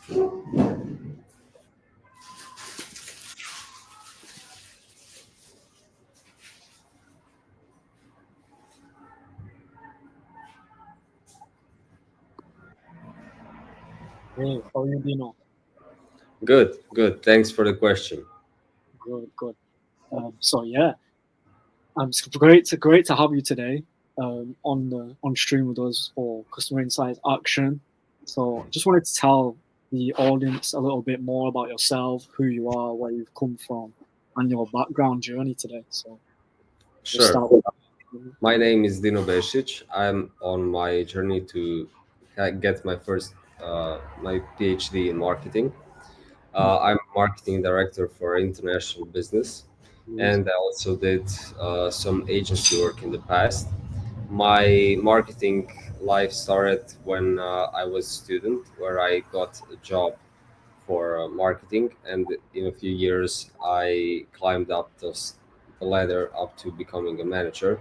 Hey, how are you, Dino? Good, good. Thanks for the question. Good, good. So yeah, it's great to have you today on stream with us for Customer Insights Action. So just wanted to tell the audience a little bit more about yourself, who you are, where you've come from, and your background journey today. So we'll Sure. start with My name is Dino Besic. I'm on my journey to get my PhD in marketing. I'm marketing director for international business, and I also did some agency work in the past. My marketing life started when I was a student, where I got a job for marketing, and in a few years I climbed up the ladder up to becoming a manager,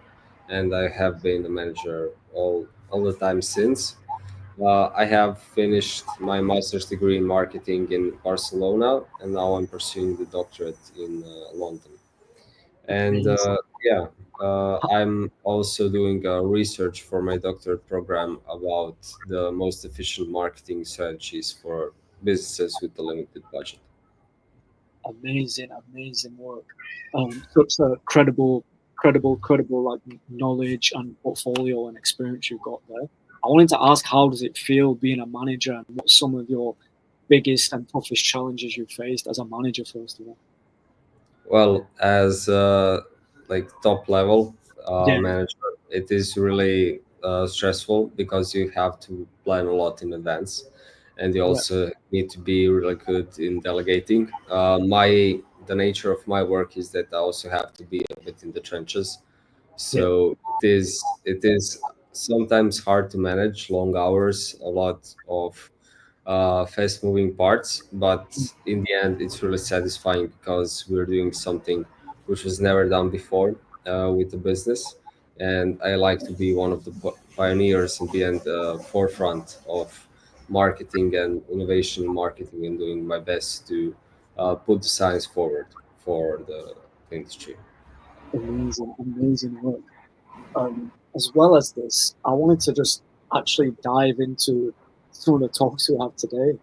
and I have been a manager all the time since. I have finished my master's degree in marketing in Barcelona, and now I'm pursuing the doctorate in London. And amazing, yeah, I'm also doing research for my doctorate program about the most efficient marketing strategies for businesses with a limited budget. amazing work. Such a credible like knowledge and portfolio and experience you've got there. I wanted to ask, how does it feel being a manager, and what's some of your biggest and toughest challenges you've faced as a manager, first of all? Well, as like top level Yeah, manager, it is really stressful because you have to plan a lot in advance, and you yeah, also need to be really good in delegating. The nature of my work is that I also have to be a bit in the trenches, yeah, so it is sometimes hard to manage long hours, a lot of fast moving parts, but in the end, it's really satisfying because we're doing something which was never done before with the business. And I like to be one of the pioneers and be in the forefront of marketing and innovation in marketing and doing my best to put the science forward for the industry. amazing work. As well as this, I wanted to just actually dive into some of the talks we have today.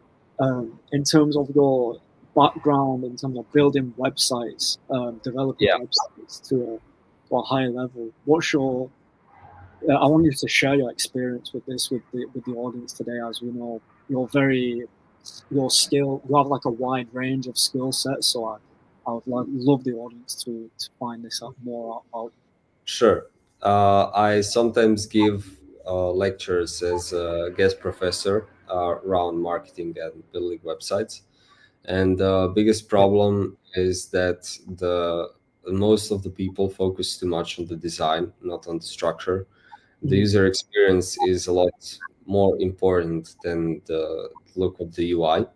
In terms of your background, in terms of building websites, developing Yeah. websites to a higher level, what's your I want you to share your experience with this with the audience today. As we know, you're very your skill. You have like a wide range of skill sets. So I would love the audience to find this out more out about. Sure. I sometimes give lectures as a guest professor around marketing and building websites. And the biggest Yeah, problem is that the most of the people focus too much on the design, not on the structure. The mm, user experience is a lot more important than the look of the UI,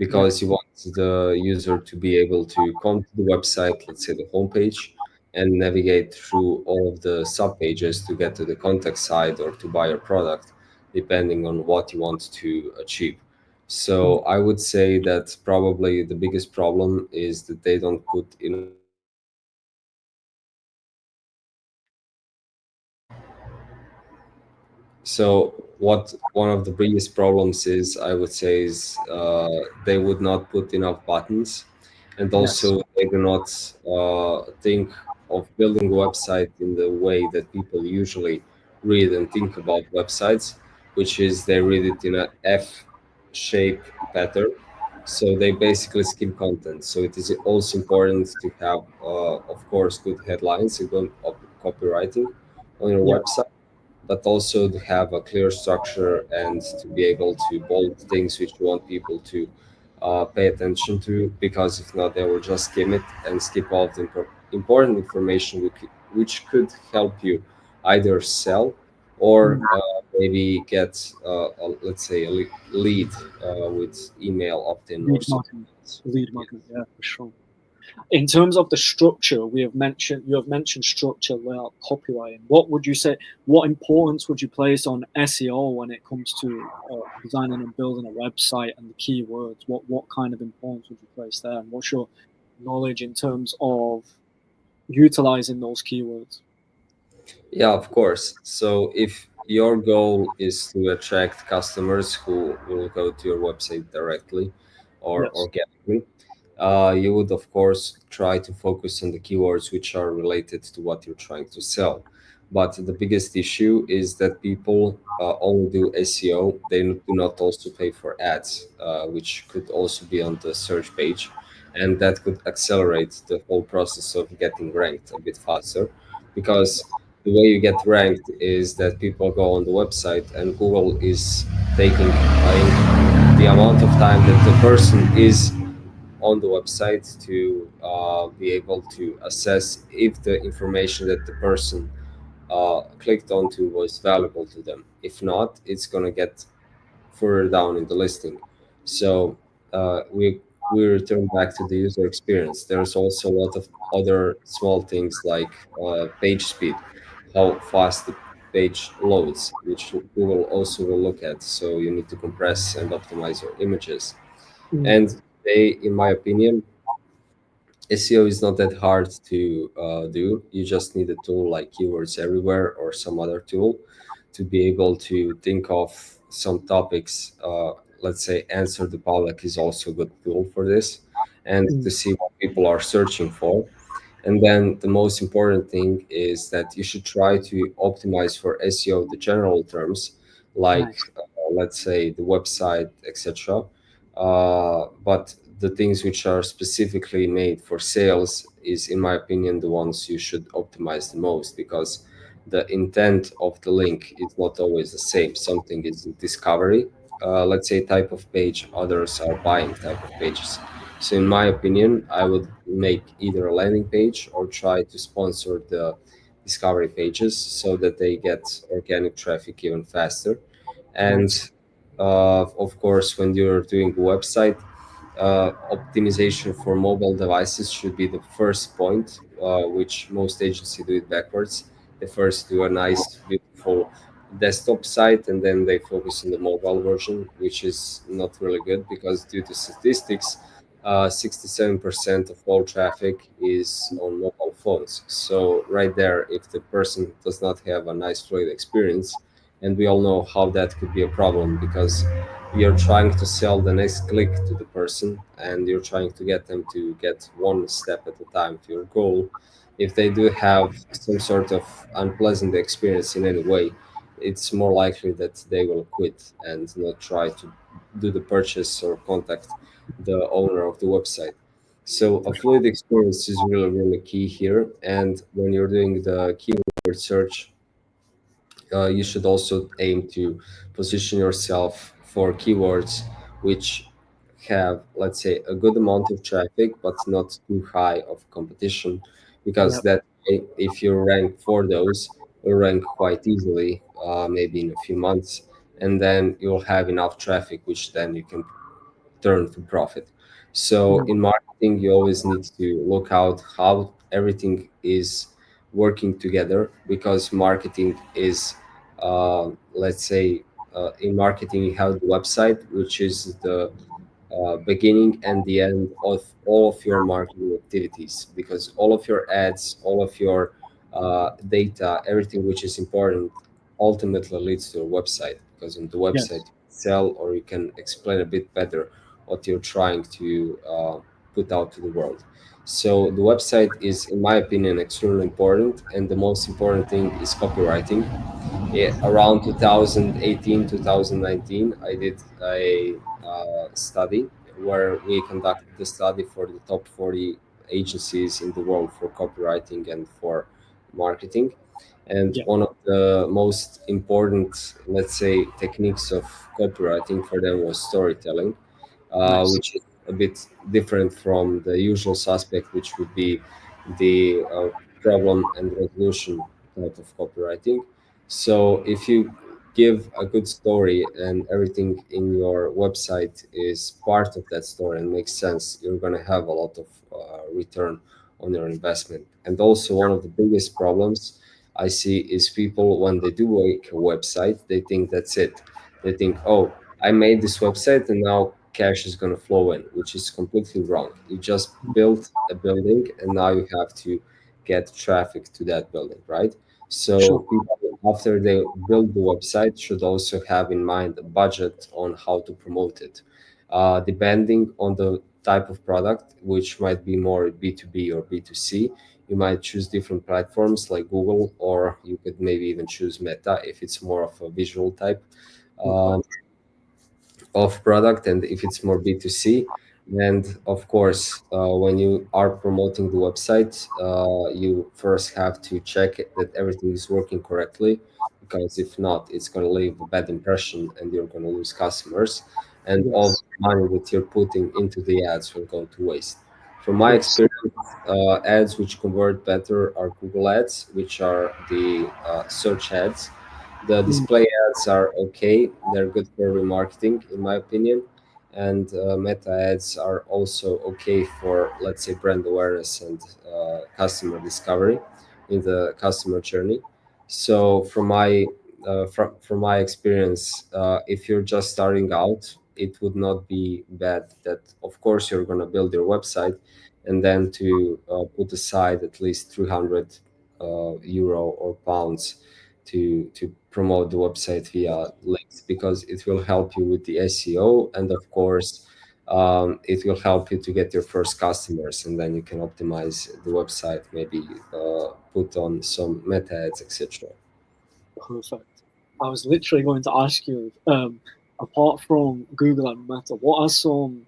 yeah, because you want the user to be able to come to the website, let's say the homepage, and navigate through all of the sub pages to get to the contact side or to buy your product, depending on what you want to achieve. mm, So I would say that probably the biggest problem is that they don't put enough effort into So what one of the biggest problems is, I would say, is they would not put enough buttons, and yes. also they do not think of building a website in the way that people usually read and think about websites, which is they read it in a F shape pattern. So they basically skip content. So it is also important to have, of course, good headlines and good copywriting on your Yeah. website, but also to have a clear structure and to be able to bold things which you want people to pay attention to, because if not, they will just skim it and skip all of the important information which could help you either sell or Mm. maybe get, let's say, a lead with email opt-in or Lead something marketing. else. Lead Yes. marketing. Yeah, for sure. In terms of the structure, you have mentioned structure, layout, copywriting. What would you say? What importance would you place on SEO when it comes to designing and building a website and the keywords? What kind of importance would you place there? And what's your knowledge in terms of utilizing those keywords? Yeah, of course. So if your goal is to attract customers who will go to your website directly or Yes. organically, you would, of course, try to focus on the keywords which are related to what you're trying to sell. But the biggest issue is that people only do SEO. They do not also pay for ads, which could also be on the search page. And that could accelerate the whole process of getting ranked a bit faster, because the way you get ranked is that people go on the website and Google is taking the amount of time that the person is on the website to be able to assess if the information that the person clicked onto was valuable to them. If not, it's going to get further down in the listing. So we return back to the user experience. There's also a lot of other small things like page speed, how fast the page loads, which Google also will look at. So you need to compress and optimize your images. Mm, And they, in my opinion, SEO is not that hard to do. You just need a tool like Keywords Everywhere or some other tool to be able to think of some topics. Let's say Answer the Public is also a good tool for this, and to mm, see what people are searching for. And then the most important thing is that you should try to optimize for SEO the general terms, like nice. let's say the website, etc. But the things which are specifically made for sales is, in my opinion, the ones you should optimize the most, because the intent of the link is not always the same. Something is discovery, let's say type of page, others are buying type of pages. So, in my opinion, I would make either a landing page or try to sponsor the discovery pages so that they get organic traffic even faster. And Nice. of course, when you're doing a website, optimization for mobile devices should be the first point, which most agencies do it backwards. They first do a nice, beautiful desktop site, and then they focus on the mobile version, which is not really good because, due to statistics, 67% of all traffic is on mobile phones. So, right there, if the person does not have a nice fluid experience, and we all know how that could be a problem, because you're trying to sell the next click to the person and you're trying to get them to get one step at a time to your goal. If they do have some sort of unpleasant experience in any way, it's more likely that they will quit and not try to do the purchase or contact the owner of the website. So a fluid experience is really, really key here. And when you're doing the keyword search, you should also aim to position yourself for keywords which have, let's say, a good amount of traffic but not too high of competition, because Yep. that way, if you rank for those, you'll rank quite easily, maybe in a few months, and then you'll have enough traffic which then you can turn to profit. So Mm, in marketing, you always need to look out how everything is working together, because marketing is, let's say, in marketing you have the website, which is the beginning and the end of all of your marketing activities, because all of your ads, all of your data, everything which is important ultimately leads to a website, because on the website yes. you can sell, or you can explain a bit better what you're trying to put out to the world. So the website is, in my opinion, extremely important, and the most important thing is copywriting. Yeah, around 2018, 2019, I did a study where we conducted the study for the top 40 agencies in the world for copywriting and for marketing. And Yeah. one of the most important, let's say, techniques of copywriting for them was storytelling, Nice. which is a bit different from the usual suspect, which would be the problem and resolution type of copywriting. So if you give a good story and everything in your website is part of that story and makes sense, you're going to have a lot of return on your investment. And also, one of the biggest problems I see is people, when they do make a website, they think that's it. They think, oh, I made this website and now cash is going to flow in, which is completely wrong. You just built a building and now you have to get traffic to that building, right? So Sure. people, after they build the website, should also have in mind a budget on how to promote it. Depending on the type of product, which might be more B2B or B2C, you might choose different platforms like Google, or you could maybe even choose Meta if it's more of a visual type um, Perfect. of product, and if it's more B2C. And of course, when you are promoting the website, you first have to check that everything is working correctly, because if not, it's going to leave a bad impression and you're going to lose customers, and all the Yes. money that you're putting into the ads will go to waste. From my Yes. experience, ads which convert better are Google ads, which are the search ads. The Mm, display ads are okay. They're good for remarketing, in my opinion. And meta ads are also okay for, let's say, brand awareness and customer discovery in the customer journey. So, from my experience, if you're just starting out, it would not be bad that, of course, you're going to build your website and then to put aside at least 300 euro or pounds to promote the website via links, because it will help you with the SEO, and of course it will help you to get your first customers, and then you can optimize the website, maybe put on some meta ads, etc. perfect. I was literally going to ask you, apart from Google and Meta, what are some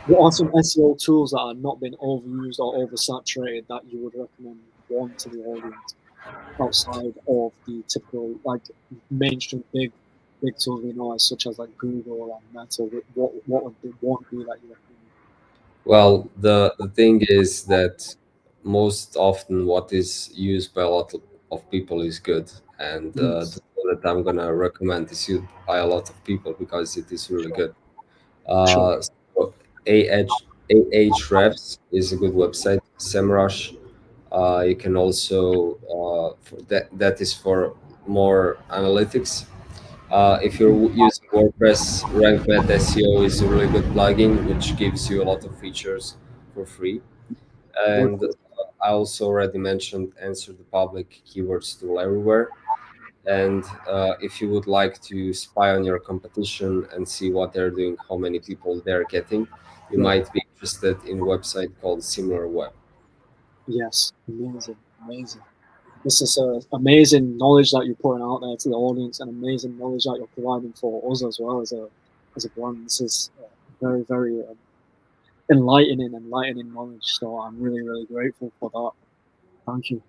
SEO tools that are not been overused or oversaturated that you would recommend one to the audience outside of the typical like mainstream big tools we know as such as like Google and Meta? What would the one be that you recommend? Well, the thing is that most often what is used by a lot of people is good, and the Yes, tool that I'm gonna recommend is used by a lot of people because it is really good. sure. So Ahrefs is a good website. SEMrush, you can also for that is for more analytics. If you're Mm, using WordPress, RankMath SEO is a really good plugin which gives you a lot of features for free. And WordPress. I also already mentioned Answer the Public keywords tool everywhere. And if you would like to spy on your competition and see what they're doing, how many people they're getting, you Yeah. might be interested in a website called SimilarWeb. Yes. Amazing. Amazing. This is amazing knowledge that you're putting out there to the audience, and amazing knowledge that you're providing for us as well as a brand. This is very very enlightening knowledge. So I'm really really grateful for that. Thank you.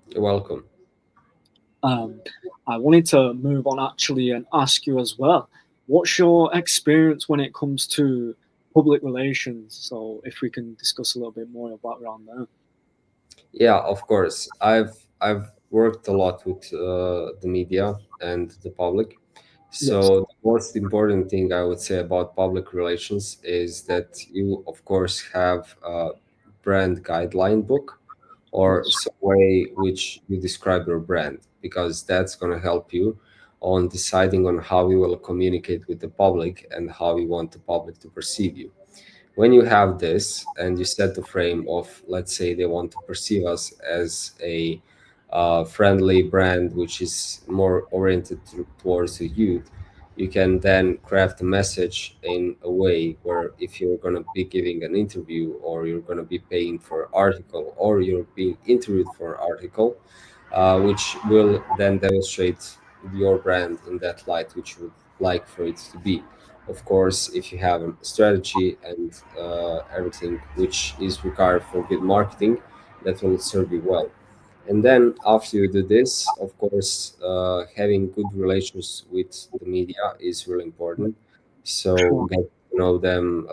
You're welcome. Um, I wanted to move on actually and ask you as well. What's your experience when it comes to public relations? So if we can discuss a little bit more about around there. Yeah, of course. I've worked a lot with the media and the public. Yes. So the most important thing I would say about public relations is that you, of course, have a brand guideline book or Yes. some way which you describe your brand, because that's going to help you on deciding on how you will communicate with the public and how you want the public to perceive you. When you have this and you set the frame of, let's say, they want to perceive us as a friendly brand which is more oriented towards the youth, you can then craft a message in a way where, if you're going to be giving an interview, or you're going to be paying for an article, or you're being interviewed for an article, which will then demonstrate your brand in that light which you would like for it to be. Of course, if you have a strategy and everything which is required for good marketing, that will serve you well. And then after you do this, of course, having good relations with the media is really important. So Sure. get to know them,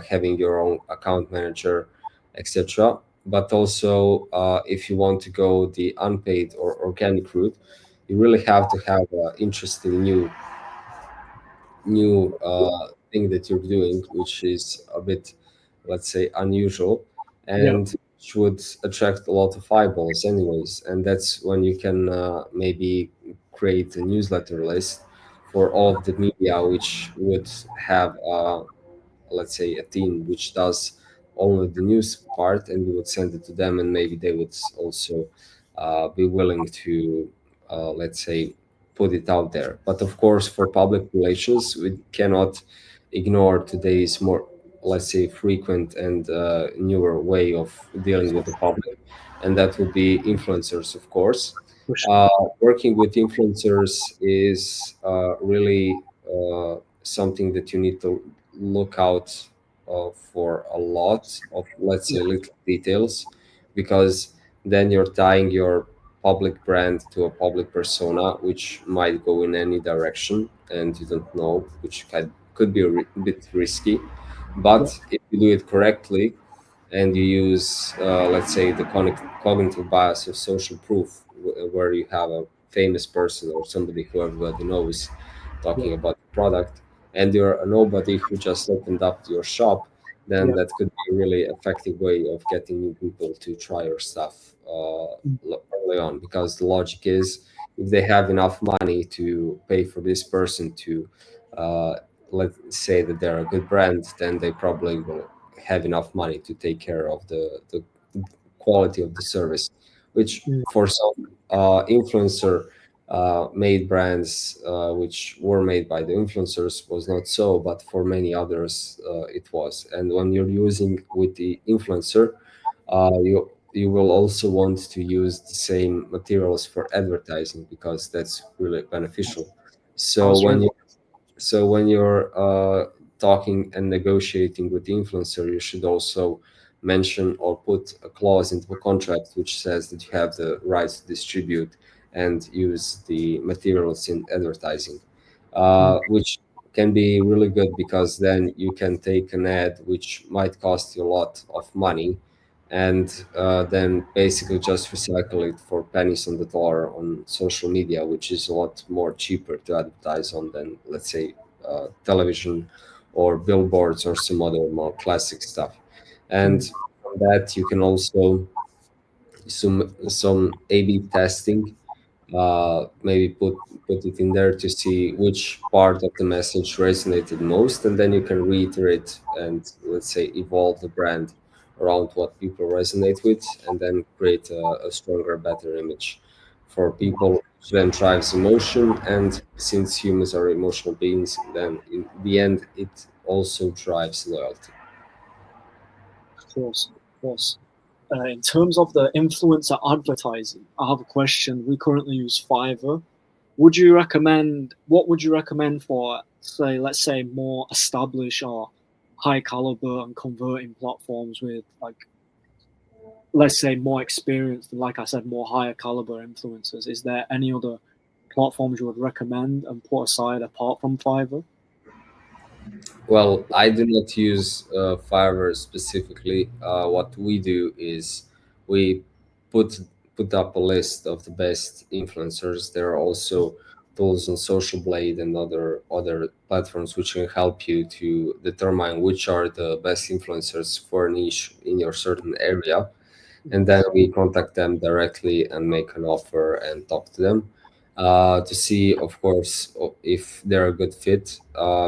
having your own account manager, etc. But also, if you want to go the unpaid or organic route, you really have to have an interesting new thing that you're doing, which is a bit, let's say, unusual, Yeah, and which would attract a lot of eyeballs, anyways. And that's when you can maybe create a newsletter list for all of the media, which would have let's say a team which does only the news part, and we would send it to them, and maybe they would also be willing to let's say put it out there. But of course, for public relations, we cannot ignore today's more, let's say, frequent and newer way of dealing with the public, and that would be influencers, of course. for sure. uh, Working with influencers is really something that you need to look out for a lot of, let's Yeah, say, little details, because then you're tying your public brand to a public persona, which might go in any direction and you don't know, which could be a bit risky. yeah, But if you do it correctly, and you use, let's say, the cognitive bias of social proof, where you have a famous person or somebody who everybody knows yeah, talking about the product, and you're a nobody who just opened up your shop, then yeah, that could be a really effective way of getting new people to try your stuff mm, early on. Because the logic is, if they have enough money to pay for this person to, uh, let's say that they're a good brand, then they probably will have enough money to take care of the quality of the service, which mm, for some influencer made brands, which were made by the influencers, was not so, but for many others it was. And when you're using with the influencer, you will also want to use the same materials for advertising, because that's really beneficial. I So was when going you so when you're talking and negotiating with the influencer, you should also mention or put a clause into the contract which says that you have the rights to distribute and use the materials in advertising, mm, which can be really good, because then you can take an ad which might cost you a lot of money, and then basically just recycle it for pennies on the dollar on social media, which is a lot more cheaper to advertise on than, let's say, television or billboards or some other more classic stuff. And mm, from that, you can also some A/B testing, maybe put it in there to see which part of the message resonated most, and then you can reiterate and, let's say, evolve the brand around what people resonate with, and then create a stronger, better image for people, which then drives emotion. And since humans are emotional beings, then in the end it also drives loyalty. of course, of course. In terms of the influencer advertising, I have a question. We currently use Fiverr. Would you recommend, what would you recommend for, say, let's say more established or high caliber and converting platforms with, like, let's say more experienced and, like I said, more higher caliber influencers? Is there any other platforms you would recommend and put aside apart from Fiverr? Well, I do not use Fiverr specifically. What we do is we put put up a list of the best influencers. There are also tools on Social Blade and other platforms which can help you to determine which are the best influencers for a niche in your certain area, and then we contact them directly and make an offer and talk to them to see, of course, if they're a good fit.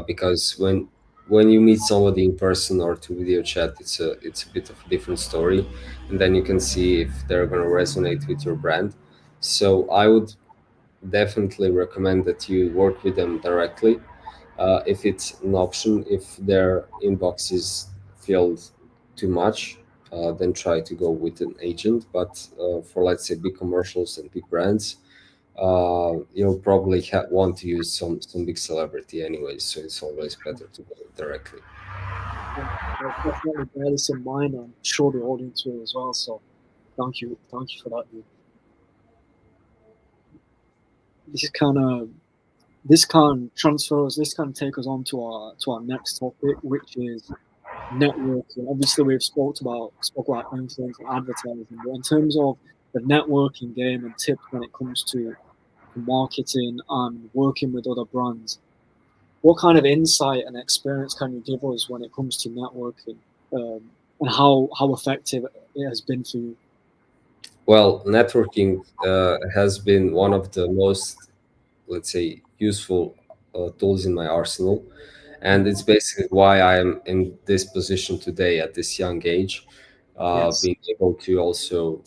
Because when you meet somebody in person or to video chat, it's a bit of a different story, and then you can see if they're going to resonate with your brand. So I would definitely recommend that you work with them directly, if it's an option. If their inbox is filled too much, then try to go with an agent. But for, let's say, big commercials and big brands, you'll probably want to use some big celebrity anyways. So it's always better to go directly. I'll definitely bear this in mind. I'm sure the audience will as well. So thank you for that, dude. This is kind of this can transfers. This can take us on to our next topic, which is networking. Obviously, we've spoke about influence and advertising, but in terms of the networking game and tips when it comes to marketing and working with other brands. What kind of insight and experience can you give us when it comes to networking, and how effective it has been for you? Well, networking has been one of the most, let's say, useful tools in my arsenal, and Mm. it's basically why I am in this position today at this young age, Yes. being able to also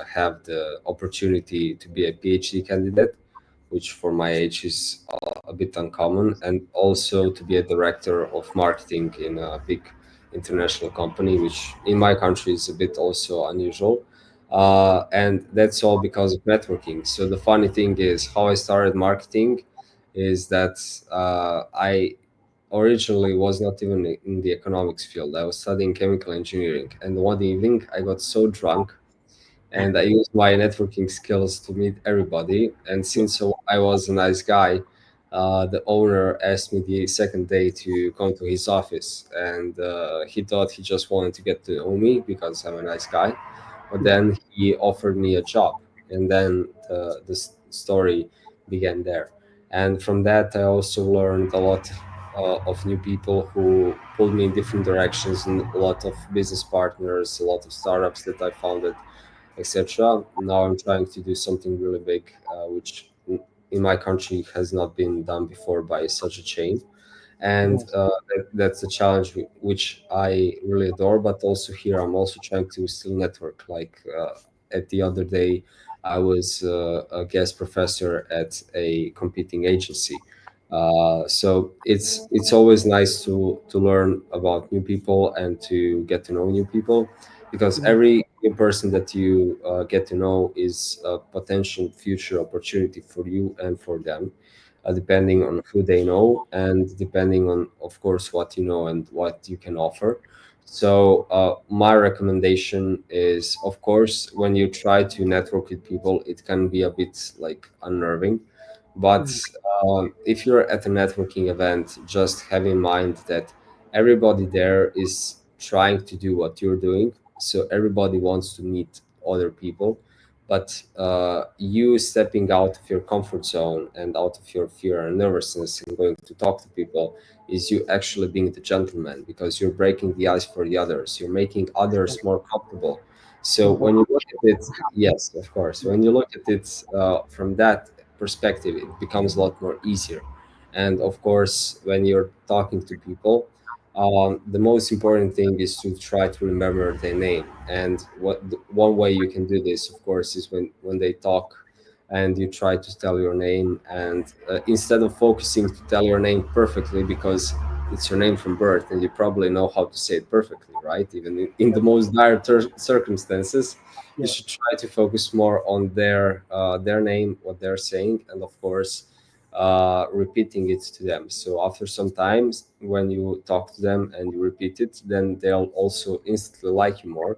have the opportunity to be a PhD candidate, which for my age is a bit uncommon, and also to be a director of marketing in a big international company, which in my country is a bit also unusual. And that's all because of networking. So the funny thing is, how I started marketing is that I originally was not even in the economics field. I was studying chemical engineering, and one evening I got so drunk and I used my networking skills to meet everybody. And Yeah. since I was a nice guy, the owner asked me the second day to come to his office, and he thought he just wanted to get to know me because I'm a nice guy. But Yeah. then he offered me a job, and then the story began there. And from that, I also learned a lot of new people who pulled me in different directions, and a lot of business partners, a lot of startups that I founded, etc. Now I'm trying to do something really big, which in my country has not been done before by such a chain. And Yes. that's a challenge which I really adore. But also here, I'm also trying to still network. Like at the other day, I was a guest professor at a competing agency. So it's always nice to learn about new people and to get to know new people, because Mm. every new person that you get to know is a potential future opportunity for you and for them, depending on who they know and depending on, of course, what you know and what you can offer. So my recommendation is, of course, when you try to network with people, it can be a bit like unnerving, but Mm. if you're at a networking event, just have in mind that everybody there is trying to do what you're doing. So everybody wants to meet other people, but you stepping out of your comfort zone and out of your fear and nervousness and going to talk to people is you actually being the gentleman, because you're breaking the ice for the others, you're making others more comfortable. So You're when you look vulnerable. at it, yes, of course, when you look at it from that perspective, it becomes a lot more easier. And of course, when you're talking to people, the most important thing is to try to remember their name. And one way you can do this, of course, is when they talk and you try to tell your name, and instead of focusing to tell your name perfectly, because it's your name from birth and you probably know how to say it perfectly, right? Even in the most dire circumstances, you Yeah. should try to focus more on their name, what they're saying, and of course repeating it to them. So after some times, when you talk to them and you repeat it, then they'll also instantly like you more,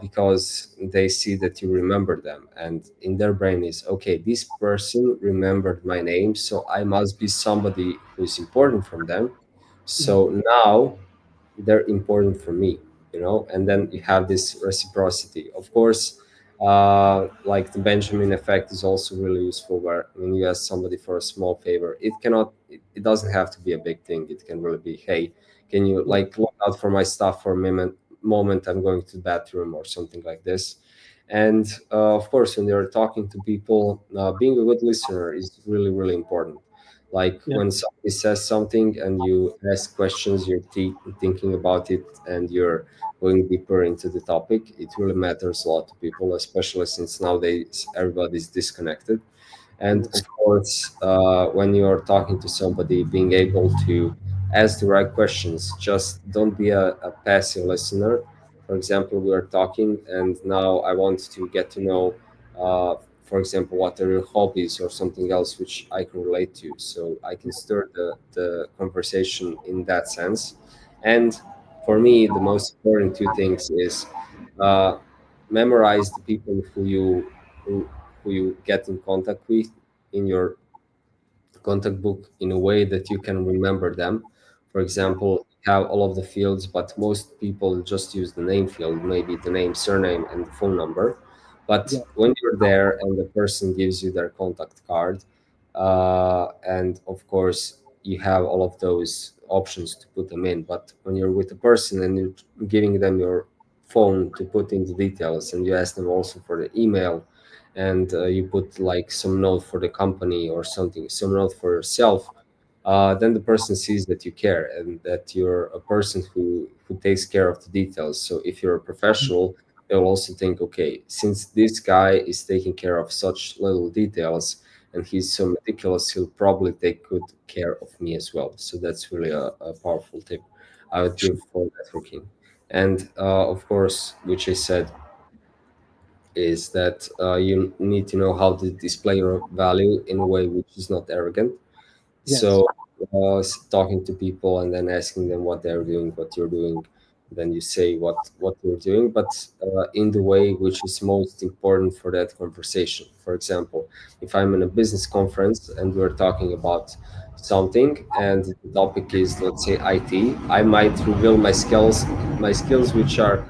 because they see that you remember them, and in their brain is, okay, this person remembered my name, so I must be somebody who is important from them. Mm. So now they're important for me, and then you have this reciprocity, of course. Like the Benjamin effect is also really useful, where when you ask somebody for a small favor, it doesn't have to be a big thing. It can really be, hey, can you Yeah. like look out for my stuff for a moment, I'm going to the bathroom or something like this. And of course, when you're talking to people, being a good listener is really, really important. Like Yeah. when somebody says something and you ask questions, you're thinking about it and you're going deeper into the topic, it really matters a lot to people, especially since nowadays everybody's disconnected. And Yes. of course, when you're talking to somebody, being able to ask the right questions, just don't be a passive listener. For example, we are talking, and now I want to get to know, for example, what are your hobbies or something else which I can relate to. So I can stir the conversation in that sense. And for me, the most important two things is uh, memorize the people who, who you get in contact with in your contact book in a way that you can remember them. For Yeah. example, you have all of the fields, but most people just use the name field, maybe the name, surname, and the phone number. But Yeah, when you're there and the person gives you their contact card, and of course you have all of those options to put them in. But when you're with a person and you're giving them your phone to put in the details, and you ask them also for the email, and you put like some note for the company or something, some note for yourself, then the person sees that you care and that you're a person who takes care of the details. So if you're a mm, professional, they'll also think, okay, since this guy is taking care of such little details and he's so meticulous, he'll probably take good care of me as well. So that's really a powerful tip I would sure. give for networking. And of course, which I said, is that you need to know how to display your value in a way which is not arrogant. Yes, So, talking to people and then asking them what they're doing, what you're doing, then you say what you're doing, but in the way which is most important for that conversation. For example, if I'm in a business conference and we're talking about something, and the topic is, let's say, IT, I might reveal my skills which are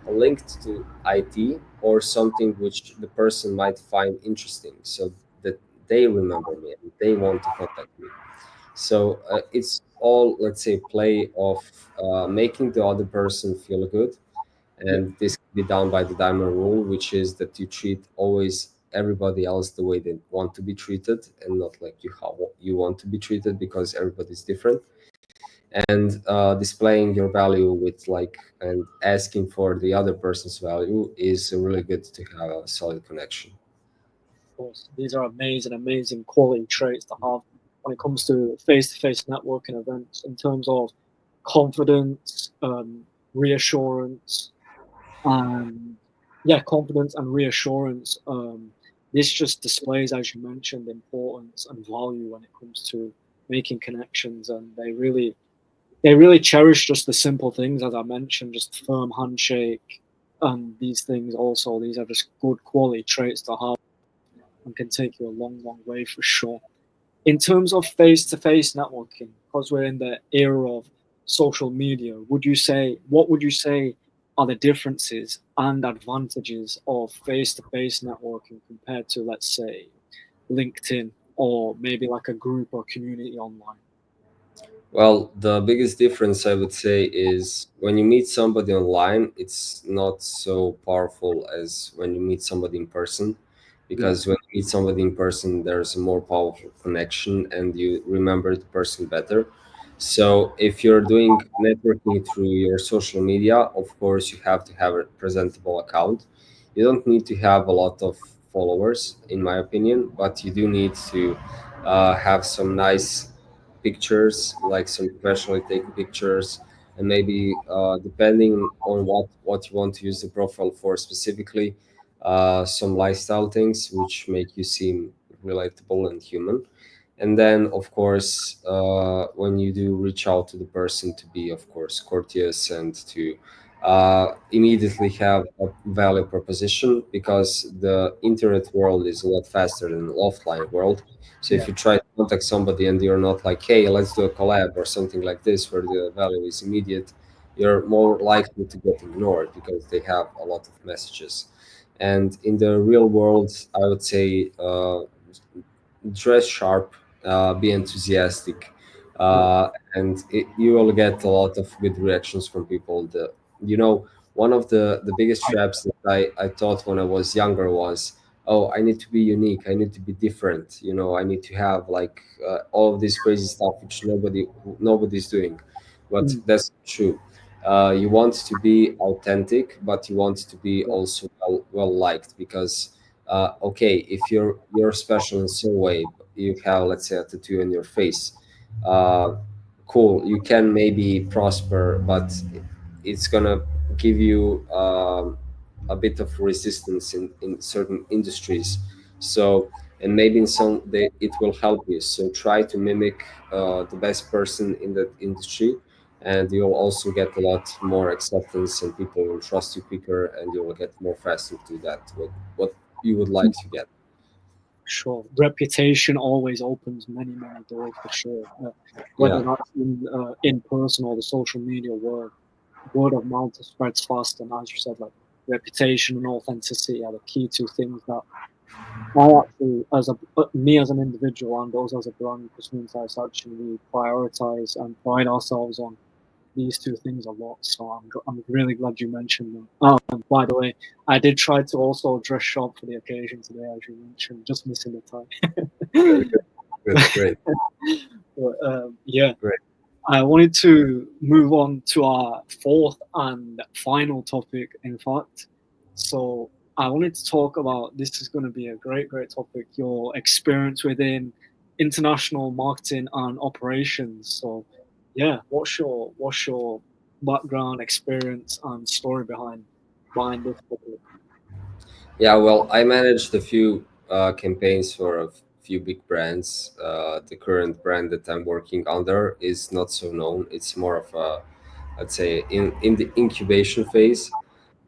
linked to IT, or something which the person might find interesting, so that they remember me and they want to contact me. So it's all, let's say, play of making the other person feel good. yeah, And this can be done by the diamond rule, which is that you treat always everybody else the way they want to be treated, and not like you how you want to be treated, because everybody's different. And displaying your value with like, and asking for the other person's value is really good to have a solid connection. of course. These are amazing, amazing quality traits to have when it comes to face-to-face networking events in terms of confidence, reassurance, and yeah, confidence and reassurance. This just displays, as you mentioned, importance and value when it comes to making connections, and they really cherish just the simple things, as I mentioned, just firm handshake, and these things also. These are just good quality traits to have and can take you a long, long way for sure. In terms of face-to-face networking, because we're in the era of social media, what would you say are the differences and advantages of face-to-face networking compared to, let's say, LinkedIn or maybe like a group or community online? Well, the biggest difference I would say is when you meet somebody online, it's not so powerful as when you meet somebody in person. Yeah, Because when you meet somebody in person, there's a more powerful connection and you remember the person better. So if you're doing networking through your social media, of course, you have to have a presentable account. You don't need to have a lot of followers, in my opinion, but you do need to have some nice pictures, like some professionally taken pictures, and maybe depending on what you want to use the profile for specifically, some lifestyle things which make you seem relatable and human. And then, of course, when you do reach out to the person, to be, of course, courteous and to immediately have a value proposition, because the internet world is a lot faster than the offline world. So yeah, if you try to contact somebody and you're not like, hey, let's do a collab or something like this, where the value is immediate, you're more likely to get ignored because they have a lot of messages. And in the real world, I would say dress sharp, be enthusiastic, yeah. and you will get a lot of good reactions from people. You know, one of the biggest I, traps that I thought when I was younger was, oh, I need to be unique, I need to be different. You know, I need to have like all of this crazy stuff which nobody's doing, but mm, that's not true. You want to be authentic, but you want to be yeah, also well liked, because okay, if you're special in some way, you have, let's say, a tattoo on your face, uh, cool, you can maybe prosper, but it's gonna give you a bit of resistance in certain industries. So, and maybe in some it will help you, so try to mimic the best person in that industry, and you'll also get a lot more acceptance, and people will trust you quicker, and you will get more faster to that what you would like to get. sure. Reputation always opens many, many doors for sure. Yeah, Whether that's in person or the social media world, word of mouth spreads fast, and as you said, like reputation and authenticity are the key two things that I actually, as a me as an individual and us as a brand, Customer Insights, actually we prioritize and pride ourselves on these two things a lot. So I'm really glad you mentioned them. By the way, I did try to also dress sharp for the occasion today, as you mentioned, just missing the Very tie. good. Good. Great. But yeah, Great. I wanted to move on to our fourth and final topic, in fact. So I wanted to talk about this is going to be a great topic, your experience within international marketing and operations. So yeah, what's your background, experience, and story behind this topic? Yeah, well, I managed a few campaigns for a few big brands. The current brand that I'm working under is not so known. It's more of a, let's say, in the incubation phase.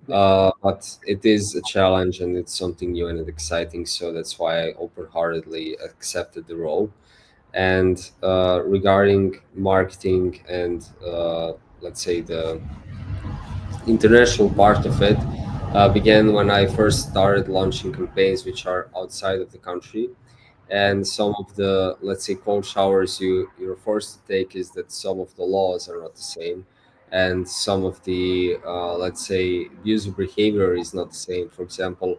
Yeah, But it is a challenge and it's something new and exciting. So that's why I open-heartedly accepted the role. And regarding marketing and let's say the international part of it began when I first started launching campaigns which are outside of the country. And some of the, let's say, cold showers you're forced to take is that some of the laws are not the same, and some of the let's say user behavior is not the same. For example,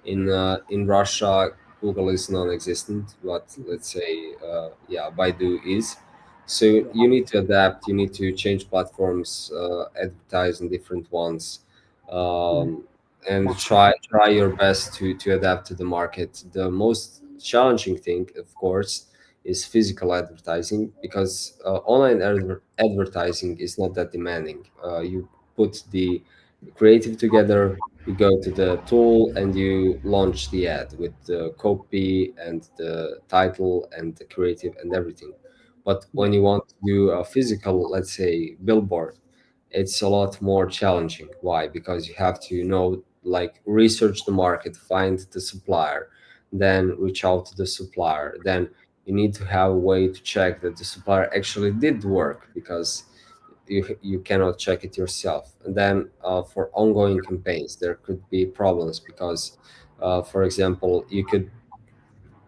in Russia, Google is non-existent, but let's say yeah, Baidu is. So yeah, you need to adapt. You need to change platforms, advertise in different ones, mm, um, and massive. try your best to adapt to the market. The most challenging thing, of course, is physical advertising because online advertising is not that demanding. You put the creative together, you go to the tool, and you launch the ad with the copy and the title and the creative and everything. But Yeah, when you want to do a physical, let's say, billboard, it's a lot more challenging. Why? Because you have to like research the market, find the supplier, then reach out to the supplier. Then you need to have a way to check that the supplier actually did work because you cannot check it yourself. And then for ongoing campaigns, there could be problems because, for example, you could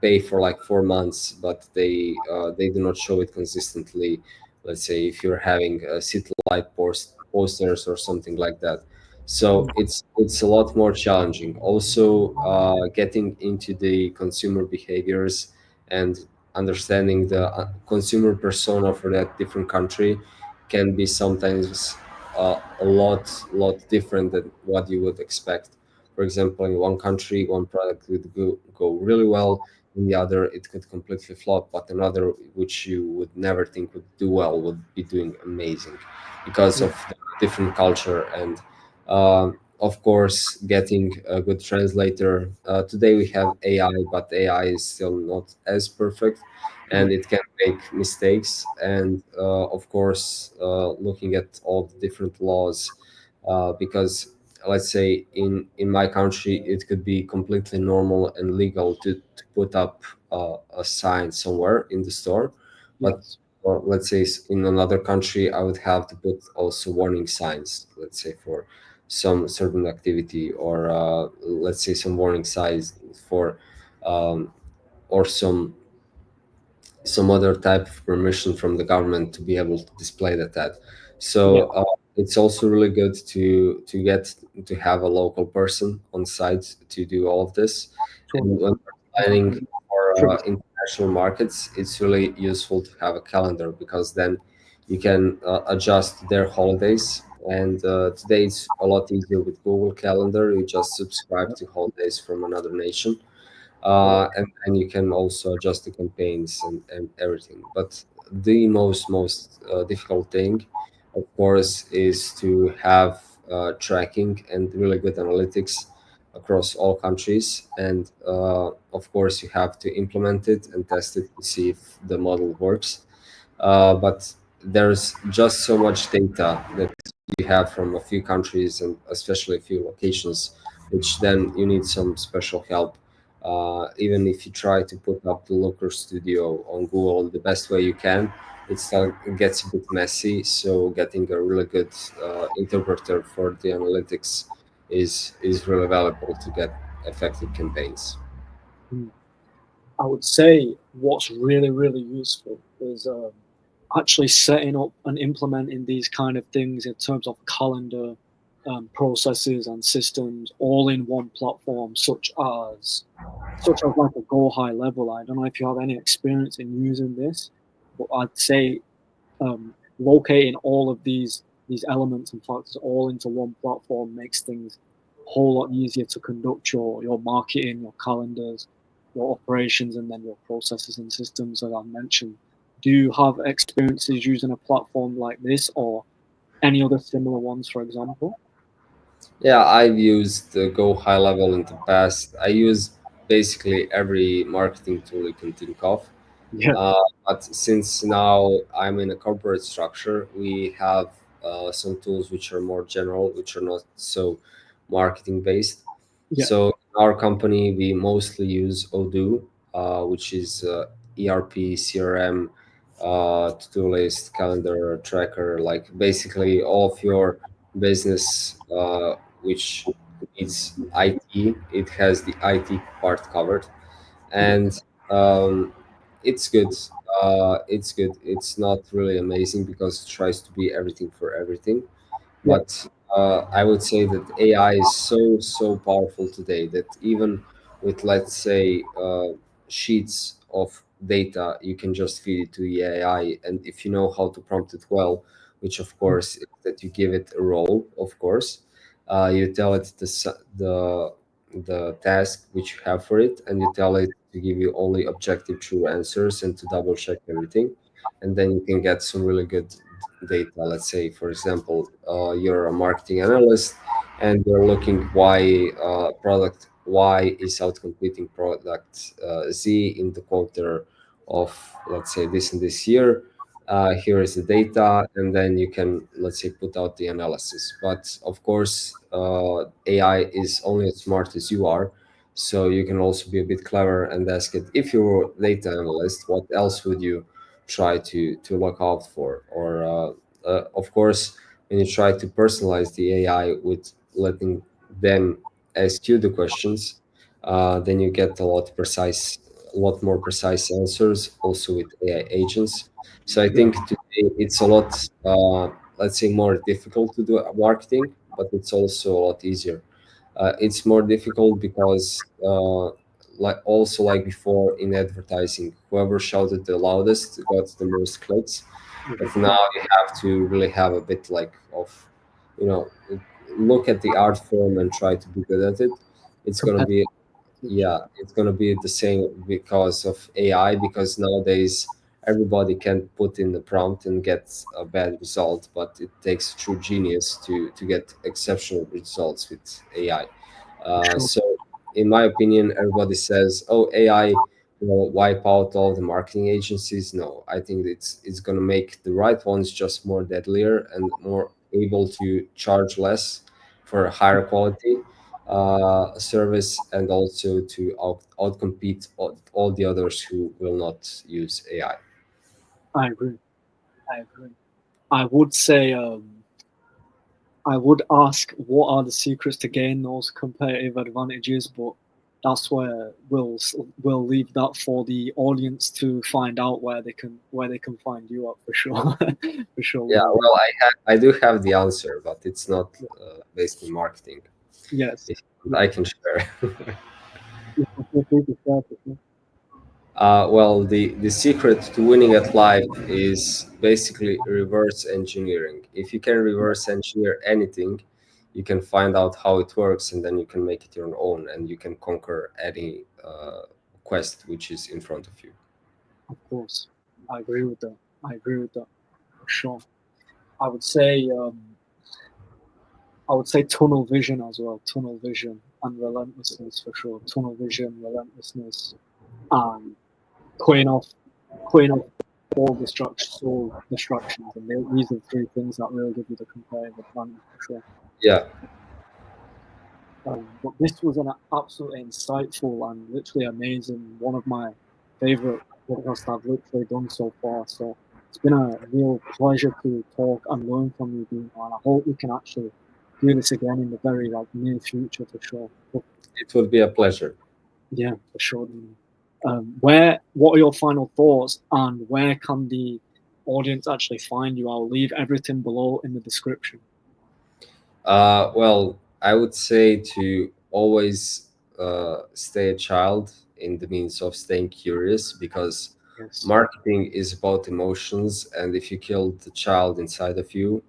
pay for like 4 months, but they do not show it consistently. Let's say if you're having city light posters or something like that. So it's a lot more challenging. Also, getting into the consumer behaviors and understanding the consumer persona for that different country can be sometimes a lot different than what you would expect. For example, in one country, one product would go really well, in the other it could completely flop, but another which you would never think would do well would be doing amazing because yeah, of the different culture. And of course, getting a good translator. Today we have AI, but AI is still not as perfect yeah, and it can make mistakes. And of course, looking at all the different laws, because let's say in my country it could be completely normal and legal to put up a sign somewhere in the store, but yes, let's say in another country I would have to put also warning signs, let's say for some certain activity, or let's say some warning signs for um, or some other type of permission from the government to be able to display that ad. yeah, So it's also really good to get to have a local person on site to do all of this. to And when understand we're planning exactly. for True. international markets, it's really useful to have a calendar because then you can adjust their holidays. And today it's a lot easier with Google Calendar. You just subscribe Yeah, to holidays from another nation, yeah, and you can also adjust the campaigns and everything. But the most difficult thing, of course, is to have tracking and really good analytics across all countries. And of course, you have to implement it and test it to see if the model works. But there's just so much data that you have from a few countries and especially a few locations, which then you need some special help. Even if you try to put up the Looker Studio on Google the best way you can, it gets a bit messy. So getting a really good interpreter for the analytics is really valuable to get effective campaigns. Mm. I would say what's really, really useful is actually setting up and implementing these kind of things in terms of calendar processes and systems all in one platform, such as like a Go High Level. I don't know if you have any experience in using this, but I'd say locating all of these elements and factors all into one platform makes things a whole lot easier to conduct your marketing, your calendars, your operations, and then your processes and systems, as I mentioned. Do you have experiences using a platform like this or any other similar ones, for example? Yeah, I've used Go High Level in the past. I use basically every marketing tool you can think of. Yeah, Uh, but since now I'm in a corporate structure, we have some tools which are more general, which are not so marketing based. yeah, So in our company, we mostly use Odoo, which is ERP, CRM, to-do list, calendar, tracker, like basically all of your business which needs IT. It has the IT part covered, yeah, and um, it's good. It's good. It's not really amazing because it tries to be everything for everything. yeah, But I would say that AI is so powerful today that even with, let's say, sheets of data, you can just feed it to the AI, and if you know how to prompt it well, which of mm, course is that you give it a role, of course, you tell it the task which you have for it, and you tell it to give you only objective true answers and to double check everything, and then you can get some really good data. Let's say, for example, you're a marketing analyst and you're looking why product Y is outcompeting product Z in the quarter of, let's say, this and this year. Here is the data, and then you can, let's say, put out the analysis. But of course, AI is only as smart as you are. So you can also be a bit clever and ask it, if you're a data analyst, what else would you try to look out for? Or of course, when you try to personalize the AI with letting them ask you the questions, then you get a lot more precise answers. Also with AI agents, so I yeah, think today it's a lot, let's say, more difficult to do marketing, but it's also a lot easier. It's more difficult because, like also like before in advertising, whoever shouted the loudest got the most clicks. But now yeah, you have to really have a bit like of, you know, look at the art form and try to be good at it. It's gonna competitive. be, yeah, it's gonna be the same because of AI. Because nowadays everybody can put in the prompt and get a bad result, but it takes true genius to get exceptional results with AI. For sure. So, in my opinion, everybody says, "Oh, AI will wipe out all the marketing agencies." No, I think it's going to make the right ones just more deadlier and more able to charge less for a higher quality service, and also to outcompete all the others who will not use AI. I agree. I agree. I would say I would ask what are the secrets to gain those competitive advantages, but that's where we'll leave that for the audience to find out where they can find you at for sure. For sure, Yeah, we'll leave. well, I do have the answer, but it's not based in marketing. Yes, If yes. I can share. You can feel free to share with me. Well, the secret to winning at life is basically reverse engineering. If you can reverse engineer anything, you can find out how it works, and then you can make it your own, and you can conquer any quest which is in front of you. Of course, I agree with that. I agree with that for sure. I would say I would say tunnel vision as well. Tunnel vision and relentlessness for sure. Tunnel vision, relentlessness, and cutting off cutting off all distractions, and these are the three things that really give you the competitive advantage for sure. Yeah, But this was an absolutely insightful and literally amazing, one of my favorite podcasts I've literally done so far. So it's been a real pleasure to talk and learn from you, Dino, and I hope we can actually do this again in the very like near future for sure. But It would be a pleasure. yeah, for sure. What are your final thoughts, and where can the audience actually find you? I'll leave everything below in the description. Well, I would say to always stay a child in the means of staying curious, because Yes. marketing is about emotions, and if you kill the child inside of you,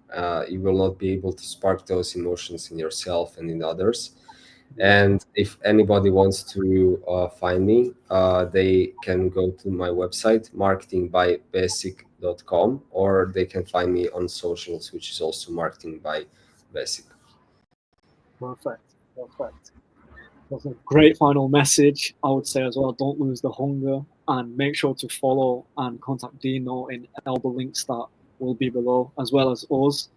you will not be able to spark those emotions in yourself and in others. Yeah. And if anybody wants to find me, they can go to my website, marketingbybasic.com, or they can find me on socials, which is also marketing by basic. Perfect. Perfect. That's a great final message. I would say as well, don't lose the hunger, and make sure to follow and contact Dino in all the links that will be below, as well as us.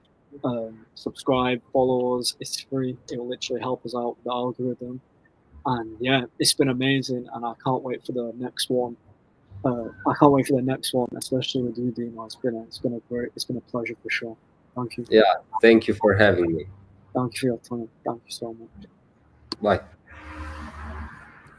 Subscribe, follow us. It's free. It will literally help us out with the algorithm. And yeah, it's been amazing, and I can't wait for the next one. I can't wait for the next one, especially with you, Dino. It's been a pleasure for sure. Thank you. Yeah, thank you for having me. Thank you for your time. Thank you so much. Bye.